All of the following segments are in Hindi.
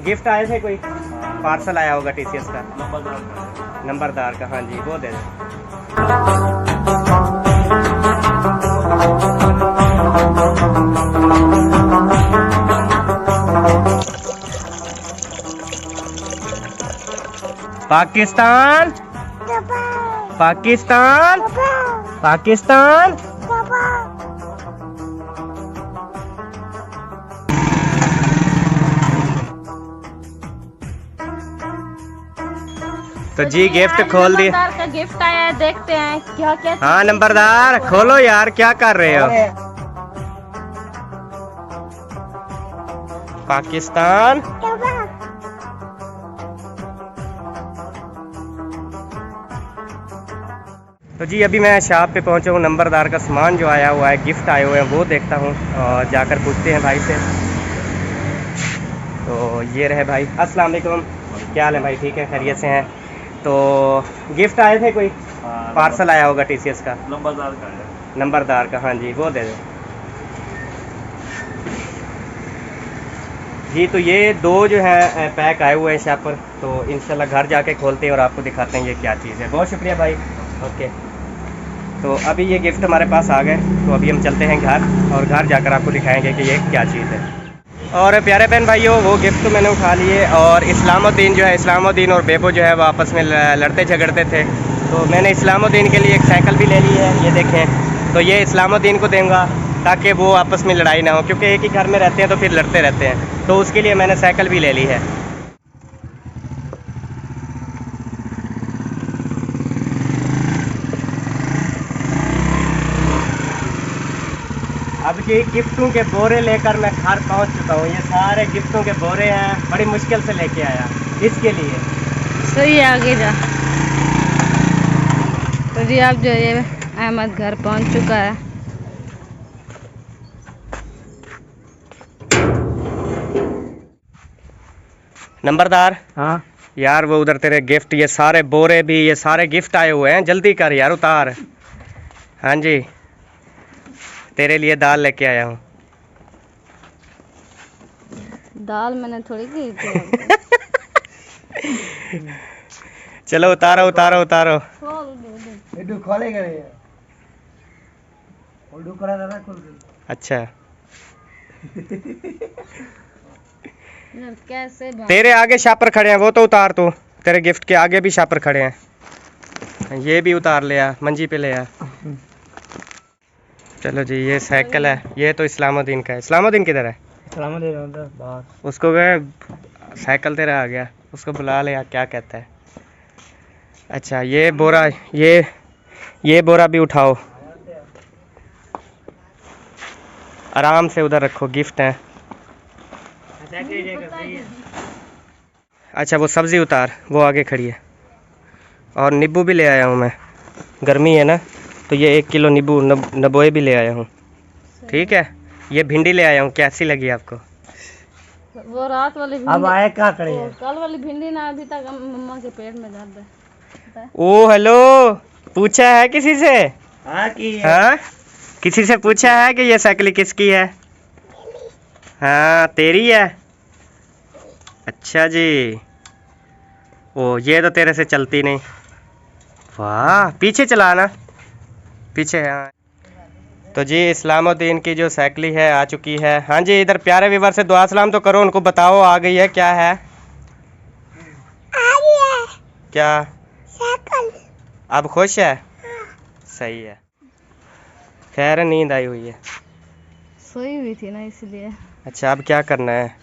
गिफ्ट आए थे कोई पार्सल आया होगा टीसीएस का नंबरदार का। हाँ जी वो दे दें। पाकिस्तान पाकिस्तान पाकिस्तान। तो जी गिफ्ट खोल दिया। नंबरदार का गिफ्ट आया है, देखते हैं क्या क्या। हाँ नंबरदार खोलो यार, क्या कर रहे हो? पाकिस्तान तो जी अभी मैं शॉप पे पहुंचा हूँ। नंबरदार का सामान जो आया हुआ है, गिफ्ट आए हुए हैं, वो देखता हूँ और जाकर पूछते हैं भाई से। तो ये रहे भाई। अस्सलाम वालेकुम, क्या हाल है भाई? ठीक है, खैरियत से हैं? तो गिफ्ट आए थे कोई पार्सल आया होगा टीसीएस का नंबरदार का। हाँ जी वो दे दो जी। तो ये दो जो है पैक आए हुए हैं शॉप पर, तो इंशाल्लाह घर जाके खोलते हैं और आपको दिखाते हैं ये क्या चीज़ है। बहुत शुक्रिया भाई। ओके, तो अभी ये गिफ्ट हमारे पास आ गए, तो अभी हम चलते हैं घर और घर जाकर आपको दिखाएंगे कि ये क्या चीज़ है। और प्यारे बहन भाइयों, वो गिफ्ट तो मैंने उठा लिए और इस्लामुद्दीन जो है, इस्लामुद्दीन और बेबो जो है वो आपस में लड़ते झगड़ते थे, तो मैंने इस्लामुद्दीन के लिए एक साइकिल भी ले ली है। ये देखें, तो ये इस्लामुद्दीन को दूँगा ताकि वो आपस में लड़ाई ना हो, क्योंकि एक ही घर में रहते हैं तो फिर लड़ते रहते हैं, तो उसके लिए मैंने साइकिल भी ले ली है। अब ये गिफ्टों के बोरे लेकर मैं घर पहुंच चुका हूँ। ये सारे गिफ्टों के बोरे हैं, बड़ी मुश्किल से लेके आया इसके लिए। सही आगे जा। तो जी आप जो ये अहमद घर पहुंच चुका है। नंबरदार, हाँ यार वो उधर तेरे गिफ्ट, ये सारे बोरे भी, ये सारे गिफ्ट आए हुए हैं, जल्दी कर यार, उतार। हाँ जी, तेरे लिए दाल लेके आया हूँ। दाल मैंने थोड़ी की थी। चलो उतारो उतारो उतारो। अच्छा कैसे तेरे आगे शापर खड़े हैं, वो तो उतार। तो तेरे गिफ्ट के आगे भी शापर खड़े हैं, ये भी उतार ले आ, मंजी पे ले आ। चलो जी, ये साइकिल है, ये तो इस्लामुद्दीन का है। इस्लामुद्दीन किधर है? उसको गए, साइकिल तेरा आ गया, उसको बुला ले यार, क्या कहता है। अच्छा ये बोरा, ये बोरा भी उठाओ, आराम से उधर रखो, गिफ्ट है। अच्छा वो सब्ज़ी उतार, वो आगे खड़ी है। और नींबू भी ले आया हूँ मैं, गर्मी है ना, तो ये 1 किलो नींबू नबोए भी ले आया हूँ। ठीक है, ये भिंडी ले आया हूँ, कैसी लगी आपको? वो रात वाली भिंडी, अब आए क्या करें? कल वाली भिंडी ना, अभी तक मम्मा के पेट में दर्द है। ओ हेलो, पूछा है किसी से? हाँ, किसी से पूछा है कि ये साइकिल किसकी है? हाँ तेरी है। अच्छा जी, ओ ये तो तेरे से चलती नहीं। वाह, पीछे चलाना, पीछे। हाँ तो जी इस्लामुद्दीन की जो साइकिल है आ चुकी है। हाँ जी, इधर प्यारे व्यूवर से दुआ सलाम तो करो, उनको बताओ आ गई है। क्या है? क्या साइकिल? अब खुश है? सही है, खैर नींद आई हुई है, सोई हुई थी ना इसलिए। अच्छा अब क्या करना है?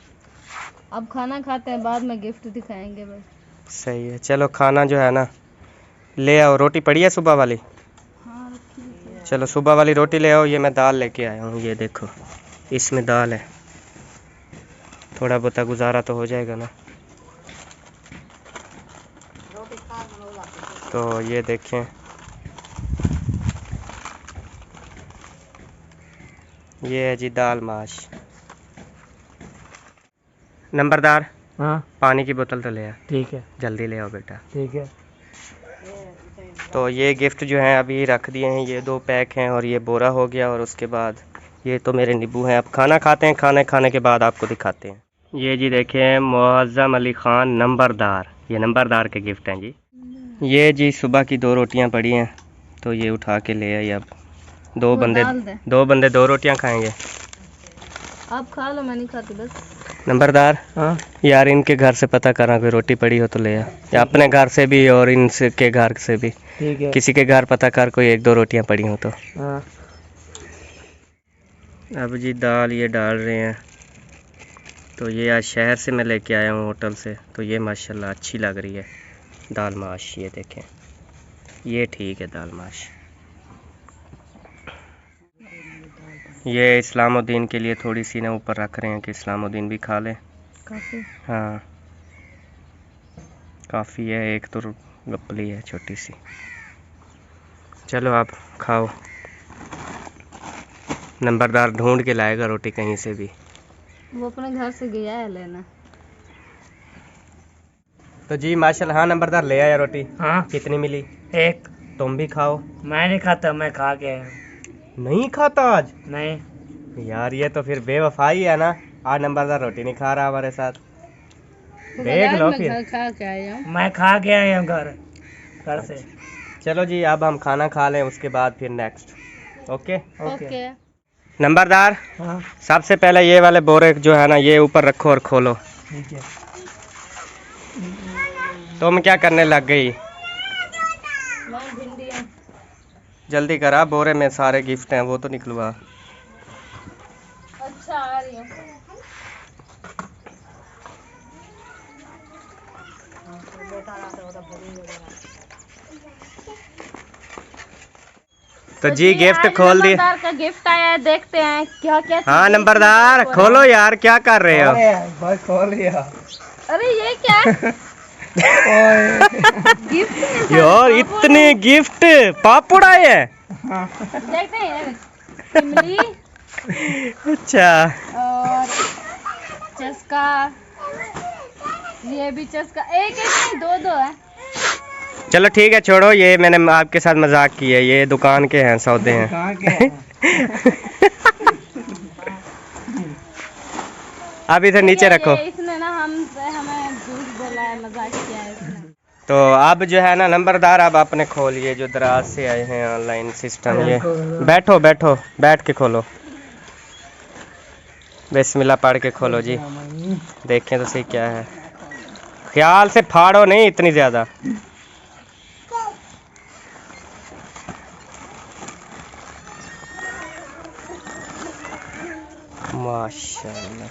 अब खाना खाते हैं, बाद में गिफ्ट दिखाएंगे बस। सही है, चलो खाना जो है ना ले आओ। रोटी पड़ी है सुबह वाली? हाँ रखी है। चलो सुबह वाली रोटी ले आओ। ये मैं दाल लेके आया हूँ, ये देखो इसमें दाल है, थोड़ा बहुत गुजारा तो हो जाएगा ना। तो ये देखें, ये है जी दाल माश। नंबरदार, हाँ पानी की बोतल तो ले आ, ठीक है, जल्दी ले आओ बेटा। ठीक है। तो ये गिफ्ट जो हैं अभी रख दिए हैं, ये 2 पैक हैं और ये बोरा हो गया, और उसके बाद ये तो मेरे नींबू हैं। अब खाना खाते हैं, खाने के बाद आपको दिखाते हैं। ये जी देखें मुअज़्ज़म अली ख़ान नंबरदार, ये नंबरदार के गिफ्ट हैं जी। ये जी सुबह की 2 रोटियां पड़ी हैं तो ये उठा के ले आई। अब दो बंदे 2 रोटियां खाएंगे। आप खा लो, मैं नहीं खाती बस। नंबरदार, हाँ यार इनके घर से पता करा कोई रोटी पड़ी हो तो ले आ, या अपने घर से भी और इनके घर से भी। ठीक है। किसी के घर पता कर कोई 1-2 रोटियां पड़ी हो तो। हाँ। अब जी दाल ये डाल रहे हैं, तो ये आज शहर से मैं लेके आया हूँ होटल से, तो ये माशाल्लाह अच्छी लग रही है दाल माश। ये देखें, ये ठीक है दाल माश। ये इस्लामुद्दीन के लिए थोड़ी सी ना ऊपर रख रहे हैं कि इस्लामुद्दीन भी खा ले। काफ़ी, हाँ काफ़ी है, एक तो गप्पली है छोटी सी। चलो आप खाओ, नंबरदार ढूंढ के लाएगा रोटी कहीं से भी। वो अपने घर से गया है लेना। तो जी माशाल्लाह, हाँ नंबरदार ले आया रोटी। हाँ कितनी मिली? 1। तुम भी खाओ। मैं नहीं खाता, मैं खा के आया। नहीं खाता आज? नहीं यार, ये तो फिर बेवफाई है ना। आज नंबरदार रोटी नहीं खा रहा हमारे साथ। देख लो फिर। खा के आया हूँ, मैं खा के आया हूँ घर से। चलो जी अब हम खाना खा लें, उसके बाद फिर नेक्स्ट। Okay okay. नंबरदार, हाँ सबसे पहले ये वाले बोरे जो है ना ये ऊपर रखो और खोलो। ठीक है। तुम क्या करने लग गई? जल्दी करा, बोरे में सारे गिफ्ट हैं वो तो निकलवा। अच्छा आ रही है। तो जी गिफ्ट खोल दिए। नंबरदार का गिफ्ट आया है, देखते हैं क्या क्या। हाँ नंबरदार खोलो यार, क्या कर रहे हो? बस खोल लिया। अरे ये क्या? गिफ्ट यार इतने गिफ्ट, पापड़ आए हैं। देखते हैं। इमली अच्छा, और चस्का, ये भी चस्का, एक नहीं 2 है। चलो ठीक है छोड़ो, ये मैंने आपके साथ मजाक की है, ये दुकान के हैं, सौदे हैं। अब इधर नीचे रखो। इसने ना हमें झूठ बोला है, मजाक किया है इसने। तो अब जो है ना नंबरदार, अब आपने खोलिए जो दराज से आए हैं ऑनलाइन सिस्टम। ये बैठो बैठो, बैठ के खोलो, बिस्मिल्लाह पढ़ के खोलो जी। देखें तो सही क्या है, ख्याल से फाड़ो नहीं इतनी ज़्यादा। माशाल्लाह,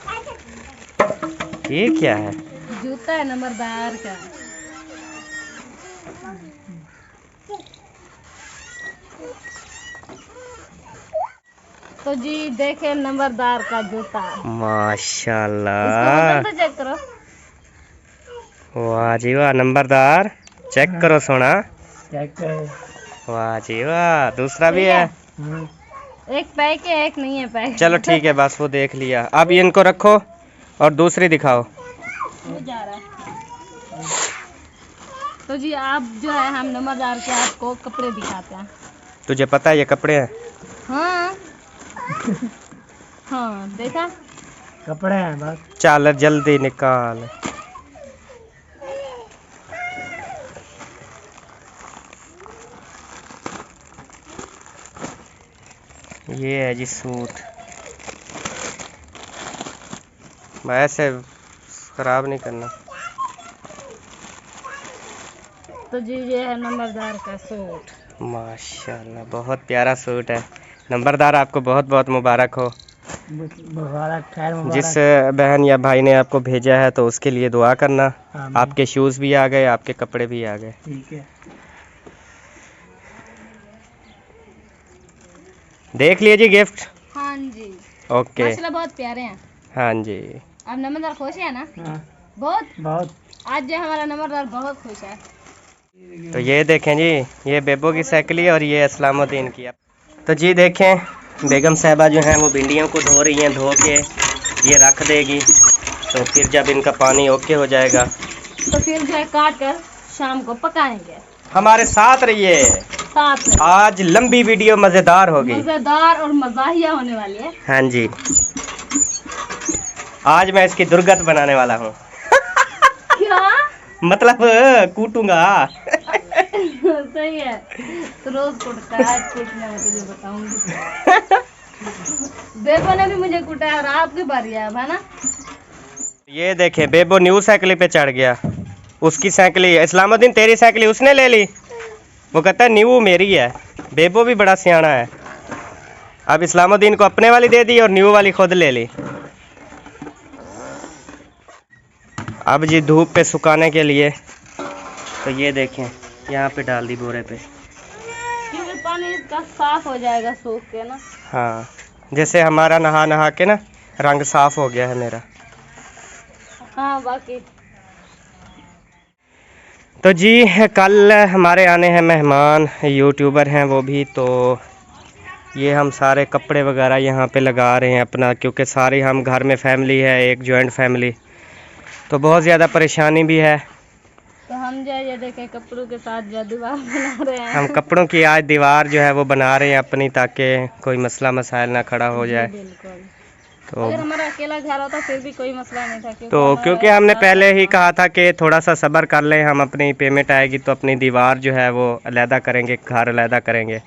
ये क्या है? जूता है नंबरदार का। तो जी देखे नंबरदार का जूता। माशाल्लाह, तो चेक करो। वाह जी वाह नंबरदार, चेक करो सोना, चेक करो। वाह जी वाह, दूसरा भी है। एक पैक है, एक नहीं है पैक। चलो ठीक है बस वो देख लिया। अब इनको रखो और दूसरी दिखाओ। जा रहा है। तो जी आप जो है, हम नंबरदार के आपको कपड़े दिखाते हैं। तुझे पता है ये कपड़े हैं? हाँ हाँ देखा, कपड़े हैं बस। चल जल्दी निकाल। ये है जी सूट, वैसे खराब नहीं करना। तो जी ये है नंबरदार का सूट। माशाल्लाह बहुत प्यारा सूट है। नंबरदार आपको बहुत बहुत मुबारक हो। मुबारक, खैर मुबारक। जिस बहन या भाई ने आपको भेजा है तो उसके लिए दुआ करना। आपके शूज़ भी आ गए, आपके कपड़े भी आ गए। ठीक है, देख लीजिए गिफ्ट। हाँ जी ओके, माशाल्लाह बहुत प्यारे हैं। हाँ जी। अब नंबरदार खुश है ना? हाँ, बहुत बहुत। आज जो हमारा नंबरदार बहुत खुश है। तो ये देखें जी, ये बेबो की साइकिल है और ये इस्लामुद्दीन की। तो जी देखें बेगम साहिबा जो हैं वो भिंडियों को धो रही हैं, धो के ये रख देगी, तो फिर जब इनका पानी ओके हो जाएगा तो फिर जो है काट कर शाम को पकाएंगे। हमारे साथ रहिए। साथ में आज लंबी वीडियो मज़ेदार होगी, मजेदार और मज़ाहिया होने वाली है। हाँ जी। आज मैं इसकी दुर्गत बनाने वाला हूँ। क्या? मतलब कूटूंगा। सही है, तो रोज कुटता है, आज कूटने में तुझे बताऊंगी। बेबो ने भी मुझे कुटा है और आपकी बारी है अब, है ना? ये देखे बेबो न्यू साइकिल पे चढ़ गया। उसकी साइकिल, इस्लामुद्दीन तेरी साइकिल उसने ले ली। वो कहता है न्यू मेरी है। बेबो भी बड़ा सियाना है। अब इस्लामुद्दीन को अपने वाली दे दी और न्यू वाली खुद ले ली। अब जी धूप पे सुखाने के लिए, तो ये देखें यहाँ पे डाल दी बोरे पे। क्योंकि पानी इसका साफ हो जाएगा सूख के ना। हाँ, जैसे हमारा नहा नहा के ना रंग साफ हो गया है मेरा। हाँ बाकी तो जी कल हमारे आने हैं मेहमान, यूट्यूबर हैं वो भी। तो ये हम सारे कपड़े वगैरह यहाँ पे लगा रहे हैं अपना, क्योंकि सारे हम घर में फैमिली है, एक जॉइंट फैमिली, तो बहुत ज़्यादा परेशानी भी है। तो हम जो है ये देखें कपड़ों के साथ जो दीवार बना रहे हैं। हम कपड़ों की आज दीवार जो है वो बना रहे हैं अपनी, ताकि कोई मसला मसाइल ना खड़ा हो जाए। बिल्कुल। तो अगर हमारा अकेला घर होता फिर भी कोई मसला नहीं था, क्योंकि हमने पहले ही कहा था कि थोड़ा सा सब्र कर लें, हम अपनी पेमेंट आएगी तो अपनी दीवार जो है वो अलहदा करेंगे, घर अलहदा करेंगे।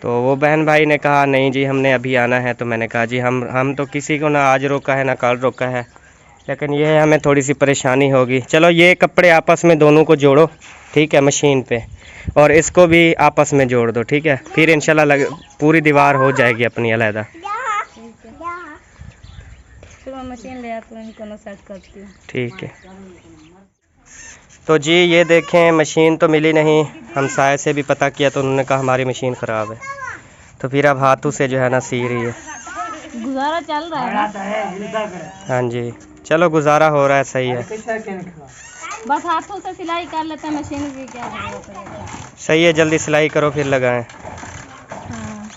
तो वो बहन भाई ने कहा नहीं जी हमने अभी आना है। तो मैंने कहा जी हम तो किसी को ना आज रोका है ना कल रोका है, लेकिन ये है हमें थोड़ी सी परेशानी होगी। चलो ये कपड़े आपस में दोनों को जोड़ो, ठीक है, मशीन पे, और इसको भी आपस में जोड़ दो, ठीक है। फिर इंशाल्लाह पूरी दीवार हो जाएगी अपनी अलहदा। फिर मैं मशीन ले आती हूँ, इनको ना सेट करती हूँ। ठीक है। तो जी ये देखें मशीन तो मिली नहीं, हम साय से भी पता किया तो उन्होंने कहा हमारी मशीन ख़राब है। तो फिर अब हाथों से जो है ना सी रही है। गुजारा चल रहा है। हाँ जी चलो गुजारा हो रहा है, सही है। बस हाथों से सिलाई कर लेते हैं, मशीन की क्या जरूरत है। सही है, जल्दी सिलाई करो फिर लगाएं। हाँ।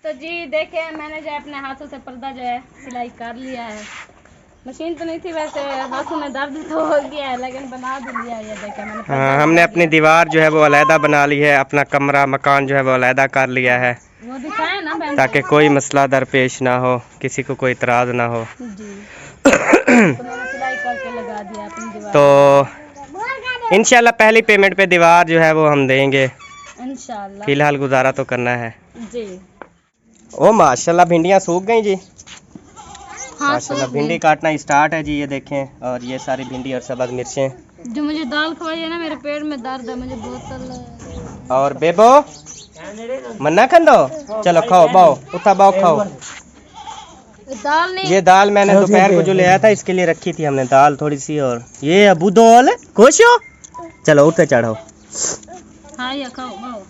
तो जी देखें मैंने जो है अपने हाथों से पर्दा जो है सिलाई कर लिया है। मशीन तो नहीं थी वैसे, हाथों में दर्द तो हो गया है, लेकिन बना भी लिया है। ये देखें मैंने हाँ, हमने अपनी दीवार जो है वो अलहदा बना ली है, अपना कमरा मकान जो है वो अलहदा कर लिया है, वो दिखाए ना बहन, ताकि कोई मसला दरपेश ना हो, किसी को कोई इतराज़ ना हो। जी। तो मैंने सिलाई करके लगा दिया अपनी दीवार। तो इंशाल्लाह पहली पेमेंट पे दीवार जो है वो हम देंगे इंशाल्लाह। फिलहाल गुजारा तो करना है जी। ओ माशाल्लाह भिंडियाँ सूख गई जी। हाँ माशाल्लाह भिंडी काटना स्टार्ट है जी। ये देखें, और ये सारी भिंडी और सब्ज़ मिर्चें। जो मुझे दाल खवाई है ना, मेरे पेट में दर्द है, मुझे बोतल। और बेबो मन्ना खंदो, चलो खाओ बाओ, उठा बाओ खाओ। दाल नहीं, ये दाल मैंने दोपहर को जो ले आया था इसके लिए रखी थी हमने, दाल थोड़ी सी। और ये अबू दोल खुश हो, चलो उठे चढ़ो। हाँ ये खाओ खाओ।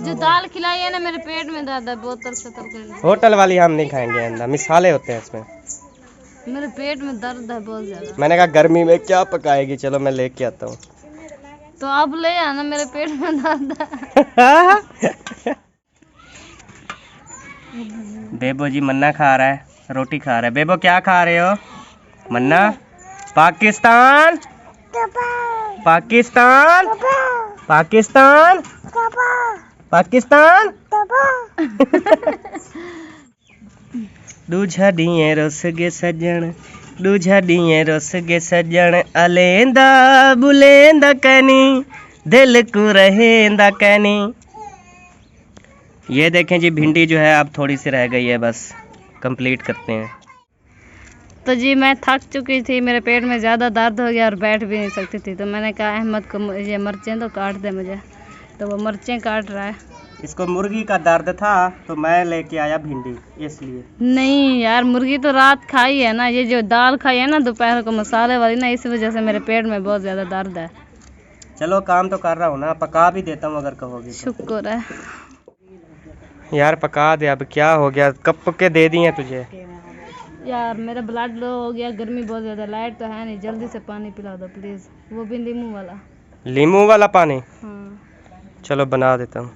जो दाल खिलाई है ना, मेरे पेट में दर्द है, बोतल से कर। होटल वाली हम नहीं खाएंगे, अंदर मिसाले होते हैं इसमें। मेरे पेट में दर्द है बहुत ज्यादा। मैंने कहा गर्मी में क्या पकाएगी, चलो मैं लेके आता हूँ। तो आप ले आना, मेरे पेट में दर्द है। बेबो जी मन्ना खा रहा है, रोटी खा रहा है। बेबो क्या खा रहे हो? मन्ना। पाकिस्तान पाकिस्तान पाकिस्तान पाकिस्तान। दूझा दिए रस गे सजन, दूझा दिए रस गे सजन, अलेंदा बुलेंदा कैनी, दिल को रहेंदा कैनी। ये देखें जी भिंडी जो है अब थोड़ी सी रह गई है, बस कंप्लीट करते हैं। तो जी मैं थक चुकी थी, मेरे पेट में ज़्यादा दर्द हो गया और बैठ भी नहीं सकती थी। तो मैंने कहा अहमद को ये मिर्चें तो काट दे मुझे, तो वो मिर्चें काट रहा है। इसको मुर्गी का दर्द था तो मैं लेके आया भिंडी, इसलिए। नहीं यार, मुर्गी तो रात खाई है ना, ये जो दाल खाई है ना दोपहर को मसाले वाली ना, इस वजह से मेरे पेट में बहुत ज़्यादा दर्द है। चलो काम तो कर रहा हूँ ना, पका भी देता हूँ अगर कहोगी तो। शुक्र है यार पका दे, अब क्या हो गया, कब के दे दिए तुझे। यार, मेरा ब्लड लो हो गया, गर्मी बहुत ज़्यादा, लाइट तो है नहीं, जल्दी से पानी पिला दो प्लीज़, वो भी नींबू वाला। नींबू वाला पानी? हाँ चलो बना देता हूँ।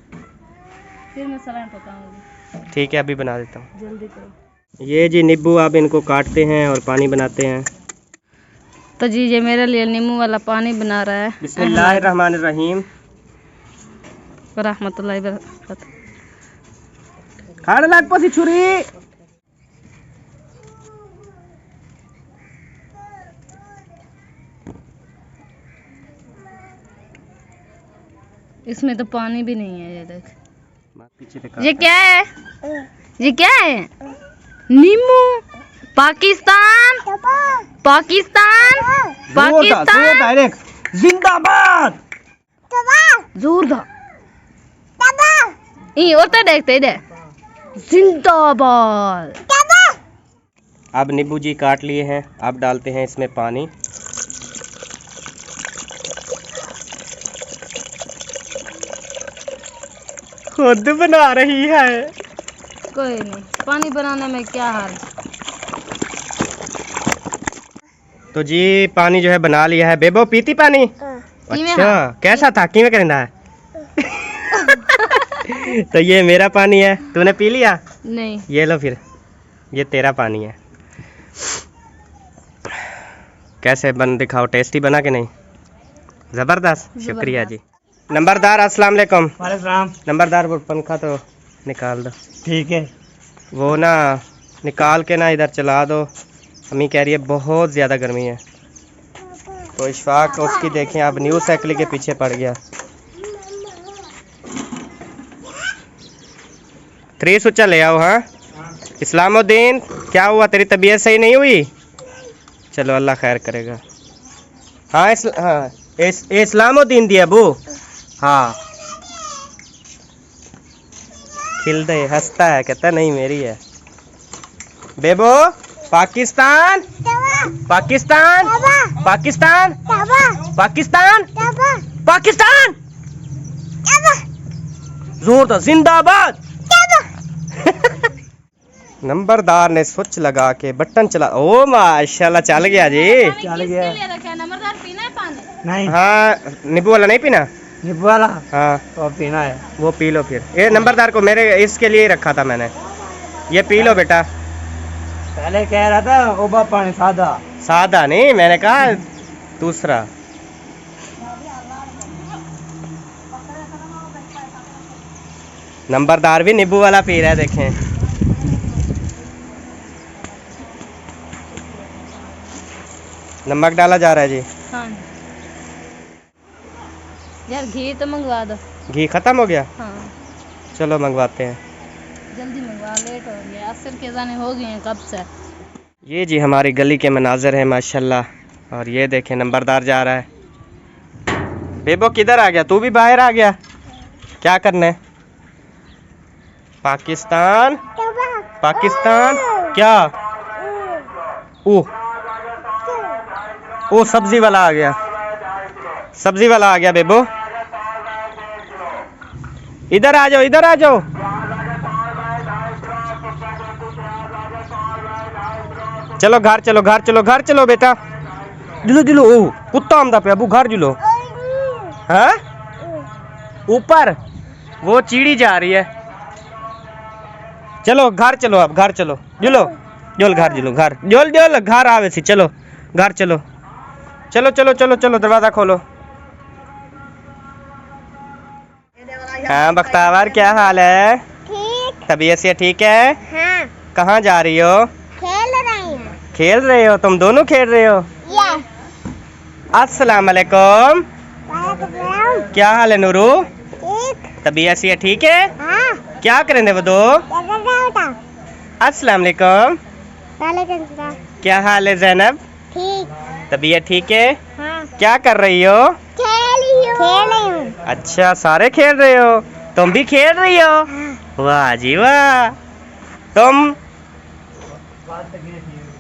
फिर मैं सलाद पकाऊंगी। ठीक है अभी बना देता हूँ, जल्दी करो। ये जी नींबू आप इनको काटते हैं और पानी बनाते हैं। तो जी ये मेरे लिए नींबू वाला पानी बना रहा है। बिस्मिल्लाहिर्रहमानिर्रहीम। रहमतुल्लाहि बरकातहू। खाने लाग पसी छुरी। इसमें तो पानी भी नहीं है, ये देख। पीछे ये क्या है? ये क्या है? नींबू। पाकिस्तान, पाकिस्तान, पाकिस्तान। जिंदाबाद। जोरदार। ये होता देखते इधर। जिंदाबाद। अब नींबू जी काट लिए हैं, अब डालते हैं इसमें पानी। खुद बना रही है। कोई नहीं, पानी बनाने में क्या हाल। तो जी पानी जो है बना लिया है। बेबो पीती पानी? अच्छा, कैसा था? किमें करना है? तो ये मेरा पानी है, तूने पी लिया? नहीं। ये लो फिर, ये तेरा पानी है। कैसे बन दिखाओ, टेस्टी बना कि नहीं? जबरदस्त, शुक्रिया जी। नंबरदार अस्सलाम वालेकुम। नंबरदार वो पंखा तो निकाल दो। ठीक है। वो ना निकाल के ना इधर चला दो, अम्मी कह रही है बहुत ज़्यादा गर्मी है। तो इशफाक उसकी देखें, अब न्यू साइकिल के पीछे पड़ गया। 3 सुच्चा ले आओ। हाँ इस्लामुद्दीन, क्या हुआ, तेरी तबीयत सही नहीं हुई? चलो अल्लाह खैर करेगा। हाँ इस्लामुद्दीन दिया अबू। हाँ खिल दे, हंसता है, कहता नहीं मेरी है। बेबो पाकिस्तान, पाकिस्तान, पाकिस्तान, पाकिस्तान, पाकिस्तान, जोरदार, जिंदाबाद। नंबरदार ने स्विच लगा के बटन चला। ओ माशाल्लाह, चल गया जी। चल गया। नंबरदार पीना है पानी? नहीं। हाँ नींबू वाला नहीं पीना? नींबू वाला हाँ तो पीना है। वो पी लो फिर। ये नंबरदार को मेरे इसके लिए रखा था मैंने, ये पी लो बेटा। पहले कह रहा था ओबा पानी सादा। सादा नहीं, मैंने कहा दूसरा। नंबरदार भी नींबू वाला पी रहा है, देखें। नमक डाला जा रहा है जी। हाँ यार, घी तो मंगवा दो। घी खत्म हो गया? हाँ चलो मंगवाते हैं। जल्दी मंगवा, लेट हो गया। असर के जाने हो गए हैं कब से। ये जी हमारी गली के मनाजर हैं माशाल्लाह। और ये देखें नंबरदार जा रहा है। बेबो किधर आ गया? तू भी बाहर आ गया, क्या करना है? पाकिस्तान, पाकिस्तान क्या? ओ सब्जी वाला आ गया, सब्जी वाला आ गया। बेबो इधर आ जाओ, इधर आ जाओ। चलो घर चलो, घर चलो, घर चलो बेटा। दिलो दिलो, ओ कुत्ता आमदा पे अबू, घर जुलो। हाँ ऊपर वो चीड़ी जा रही है। चलो घर चलो, अब घर चलो। जुलो जोल, घर जुलो, घर जोल जोल, घर आवे सी। चलो घर चलो, चलो चलो चलो चलो, दरवाजा खोलो। हाँ बख्तावर, क्या हाल है? ठीक। तबीयत से ठीक है? हाँ। कहाँ जा रही हो? खेल रहे हैं। खेल रहे हो? तुम दोनों खेल रहे हो? यस। अस्सलाम वालेकुम। वालेकुम। क्या हाल है नूरू? ठीक। तबीयत से ठीक है? हाँ। क्या करेंगे वो दो? अस्सलाम वालेकुम। वालेकुम सलाम। क्या हाल है जैनब? ठीक। तबीयत ठीक है? हाँ। क्या कर रही हो? खेल रही हूँ। अच्छा सारे खेल रहे हो, तुम भी खेल रही हो? हाँ। वाह जी वाह। तुम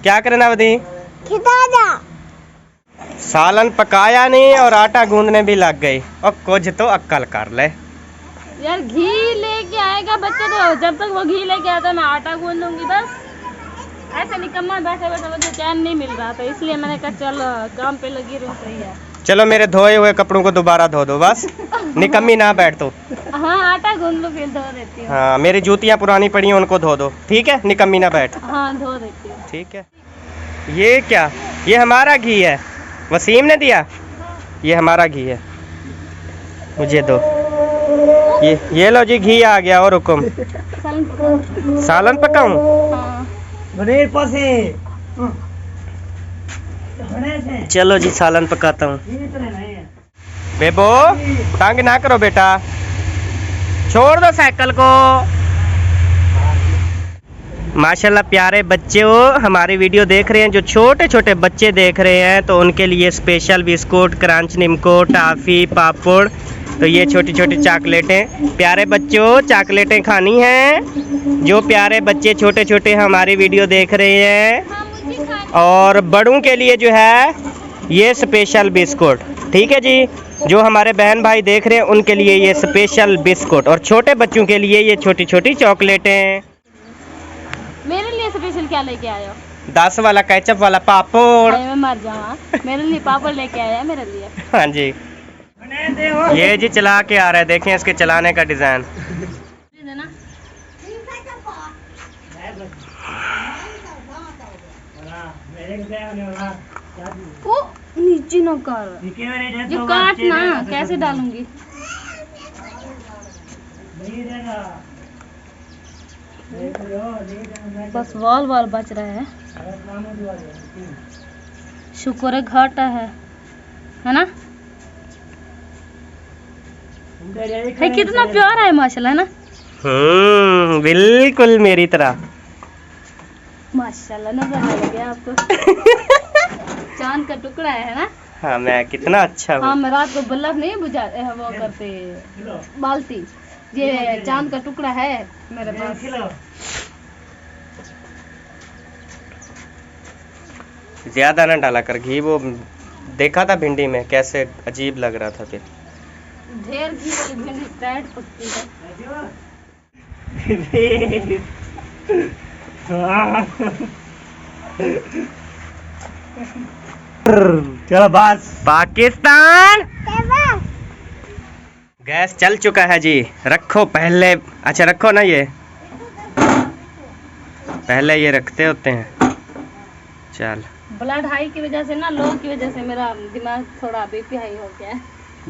क्या करना बदी? खिताजा। सालन पकाया नहीं और आटा गूंदने भी लग गई, और कुछ तो अक्कल कर ले। यार घी लेके आएगा बच्चा, तो जब तक वो घी लेके आता मैं आटा गूंद लूंगी बस। ऐसा निकम्मा बैठे बैठे मुझे चैन नहीं मिल रहा था, इसलिए मैंने कहा चल काम पे लगी रहूं। सही है। चलो मेरे धोए हुए कपड़ों को दोबारा धो दो बस, निकम्मी ना बैठ तो। हाँ आटा गूंद लो, फिर धो देती हूँ। हाँ मेरी जूतियाँ पुरानी पड़ी हैं, उनको धो दो, ठीक है? निकम्मी ना बैठ, हाँ धो देती हूँ। ठीक है। ये क्या? ये हमारा घी है, वसीम ने दिया। ये हमारा घी है, मुझे दो। ये लो जी, घी आ गया। और हुक्म, सालन पकाऊं? हाँ। पनीर पसे। चलो जी सालन पकाता हूँ। बेबो तंग ना करो बेटा, छोड़ दो साइकिल को। माशाल्लाह प्यारे बच्चे हो हमारी वीडियो देख रहे हैं, जो छोटे छोटे बच्चे देख रहे हैं तो उनके लिए special biscuit, crunch, nimko, toffee, पापड़, तो ये छोटी छोटी चॉकलेटें। प्यारे बच्चों चॉकलेटें खानी हैं, जो प्यारे बच्चे छोटे छोटे हमारी वीडियो देख रहे हैं। और बड़ों के लिए जो है ये स्पेशल बिस्कुट, ठीक है जी। जो हमारे बहन भाई देख रहे हैं उनके लिए ये स्पेशल बिस्कुट, और छोटे बच्चों के लिए ये छोटी छोटी चॉकलेटें। मेरे लिए स्पेशल क्या लेके आए हो? 10 वाला केचप वाला पापड़। मैं मर जाऊँ। मेरे लिए पापड़ लेके आया है मेरे लिए। हाँ जी, ये जी चला के आ रहा है, देखें इसके चलाने का डिजाइन। ओ नीचे न कर, ये काट ना, कैसे डालूंगी? बस वाल वाल बच रहा है, शुक्र है घाटा है ना? है कितना प्यारा है माशाल्लाह, है ना? बिल्कुल मेरी तरह। माशाल्लाह नजर आ गया आपको। चांद का टुकड़ा है ना? हाँ मैं कितना अच्छा हूँ। हाँ मैं रात को बल्लभ नहीं बुझा वो करते बाल्टी, ये चांद का टुकड़ा है मेरे पास। ज्यादा ना डाला कर घी, वो देखा था भिंडी में कैसे अजीब लग रहा था। फिर ढेर घी वाली भिंडी टाइट पकती है। चलो बस। पाकिस्तान गैस चल चुका है जी, रखो पहले। अच्छा रखो ना, ये पहले ये रखते होते हैं। चल ब्लड हाई की वजह से ना, लो की वजह से मेरा दिमाग थोड़ा बीपी हाई हो गया है।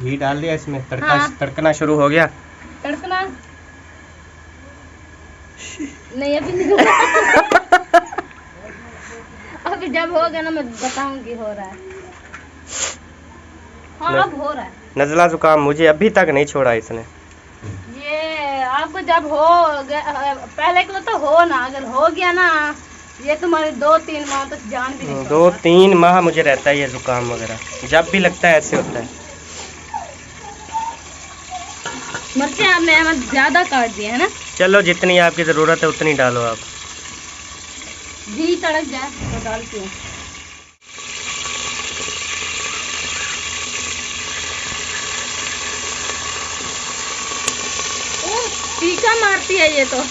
घी डाल दिया इसमें, तड़का हाँ। तड़कना शुरू हो गया। तड़कना नहीं अभी नहीं। अभी जब होगा ना मैं बताऊंगी हो रहा है। हाँ अब हो रहा है। नज़ला जुकाम मुझे अभी तक नहीं छोड़ा इसने। ये आपको जब हो गया, पहले के तो हो ना, अगर हो गया ना ये तुम्हारे 2-3 माह तक जान भी नहीं। 2-3 माह मुझे रहता है ये जुकाम वगैरह, जब भी लगता है ऐसे होता है। मिर्चें आपने ज्यादा काट दी है ना? चलो जितनी आपकी ज़रूरत है उतनी डालो आप। घी तड़क जाए तो डालती हूँ। तीखा मारती है ये तो।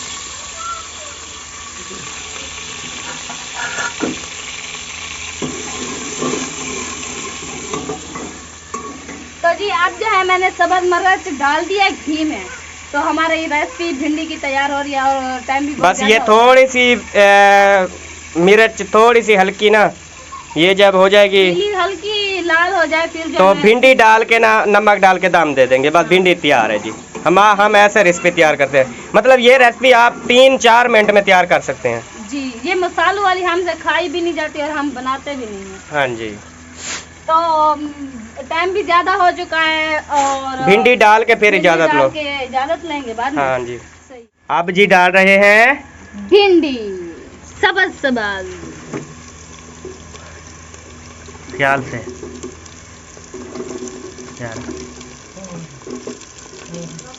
तो जी अब जो है मैंने सब्ज़ मिर्च डाल दिया घी में, तो हमारा ये रेसिपी भिंडी की तैयार हो रही है। और टाइम भी बस ये थोड़ी सी मिर्च थोड़ी सी हल्की ना, ये जब हो जाएगी हल्की लाल हो जाए फिर जो तो है भिंडी डाल के ना नमक डाल के दम दे देंगे, बस भिंडी तैयार है जी। हम ऐसे रेसिपी तैयार करते हैं, मतलब ये रेसिपी आप 3-4 मिनट में तैयार कर सकते हैं जी। ये मसालों वाली हमसे खाई भी नहीं जाती और हम बनाते भी नहीं हैं। हाँ जी। तो टाइम भी ज्यादा हो चुका है और भिंडी डाल के फिर इजाजत लो। इजाजत लेंगे बाद में। हाँ जी। सही। अब जी डाल रहे हैं भिंडी सब्ज़ ख्याल से यार।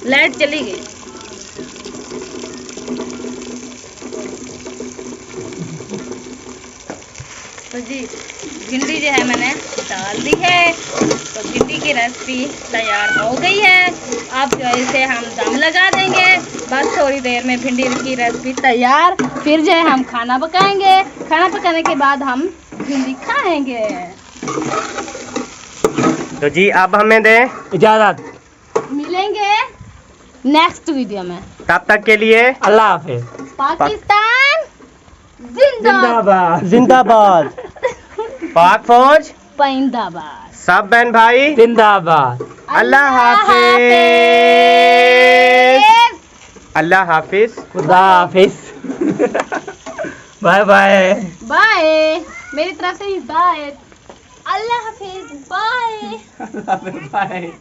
लाइट चली गई। तो जी भिंडी जो है मैंने डाल दी है, तो भिंडी की रेसिपी तैयार हो गई है। अब जो है इसे हम दम लगा देंगे, बस थोड़ी देर में भिंडी की रेसिपी तैयार। फिर जो है हम खाना पकाएंगे, खाना पकाने के बाद हम भिंडी खाएंगे। तो जी अब हमें दें इजाजत। मिलेंगे नेक्स्ट वीडियो में, तब तक के लिए अल्लाह हाफिज। पाकिस्तान जिंदाबाद। जिंदाबाद। पाक फौज जिंदाबाद। सब बहन भाई जिंदाबाद। अल्लाह हाफिज। अल्लाह हाफिज। खुदा हाफिज। Bye bye. बाय। मेरी तरफ से ही बाय। अल्लाह हाफिज। बाय। बाय।